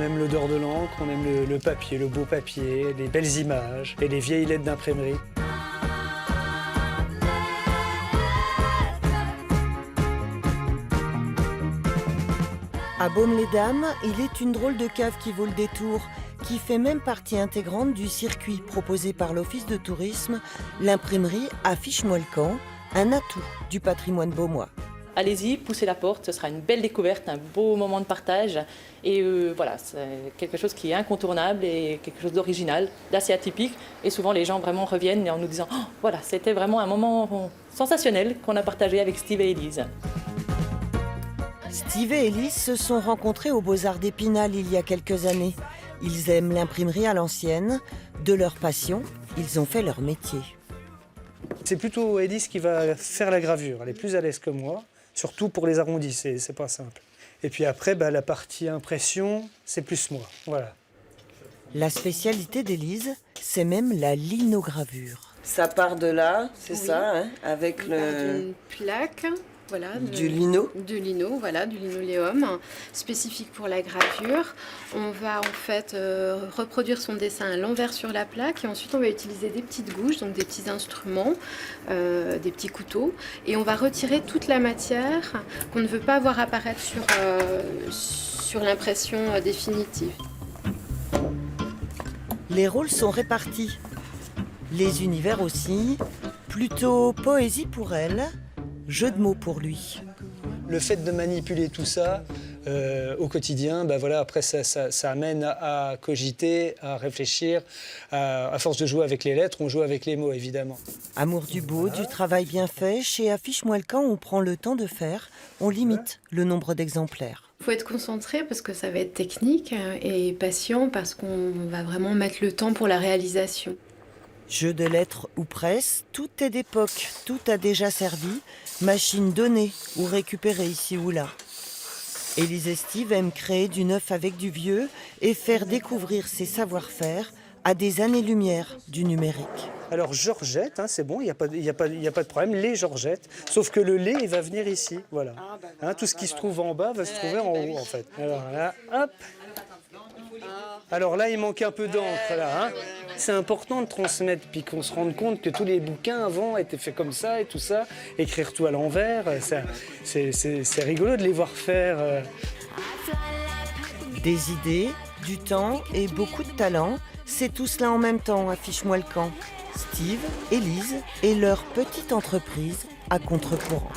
On aime l'odeur de l'encre, on aime le papier, le beau papier, les belles images et les vieilles lettres d'imprimerie. À Baume-les-Dames, il est une drôle de cave qui vaut le détour, qui fait même partie intégrante du circuit proposé par l'Office de tourisme, l'imprimerie Affiche-moi le camp, un atout du patrimoine baumois. Allez-y, poussez la porte, ce sera une belle découverte, un beau moment de partage. Et voilà, c'est quelque chose qui est incontournable et quelque chose d'original, d'assez atypique. Et souvent, les gens vraiment reviennent en nous disant « Oh, voilà, c'était vraiment un moment sensationnel qu'on a partagé avec Steve et Élise ». Steve et Élise se sont rencontrés aux Beaux-Arts d'Épinal il y a quelques années. Ils aiment l'imprimerie à l'ancienne. De leur passion, ils ont fait leur métier. C'est plutôt Élise qui va faire la gravure. Elle est plus à l'aise que moi, surtout pour les arrondis, c'est pas simple. Et puis après, la partie impression, c'est plus moi. Voilà. La spécialité d'Élise, c'est même la linogravure. Ça part de là, c'est ça, hein, avec une plaque. Voilà, du lino, voilà, du linoléum spécifique pour la gravure. On va en fait reproduire son dessin à l'envers sur la plaque et ensuite on va utiliser des petites gouges, donc des petits instruments, des petits couteaux, et on va retirer toute la matière qu'on ne veut pas voir apparaître sur l'impression définitive. Les rôles sont répartis, les univers aussi, plutôt poésie pour elle. Jeu de mots pour lui. Le fait de manipuler tout ça au quotidien, après ça amène à cogiter, à réfléchir. À force de jouer avec les lettres, on joue avec les mots, évidemment. Amour du beau, du travail bien fait. Chez Affiche-moi le camp, on prend le temps de faire. On limite le nombre d'exemplaires. Il faut être concentré parce que ça va être technique et patient parce qu'on va vraiment mettre le temps pour la réalisation. Jeu de lettres ou presse, tout est d'époque, tout a déjà servi. Machine donnée ou récupérée ici ou là. Élise et Steve aiment créer du neuf avec du vieux et faire découvrir ses savoir-faire à des années-lumière du numérique. Alors Georgette, c'est bon, il n'y a pas de problème, les Georgettes, sauf que le lait, il va venir ici, voilà. Tout ce qui se trouve en bas va se trouver en haut, en fait. Alors là, hop. Alors là, il manque un peu d'encre, là. C'est important de transmettre, puis qu'on se rende compte que tous les bouquins avant étaient faits comme ça et tout ça. Écrire tout à l'envers, c'est rigolo de les voir faire. Des idées, du temps et beaucoup de talent, c'est tout cela en même temps, Affiche-moi le camp. Steve, Élise et leur petite entreprise à contre-courant.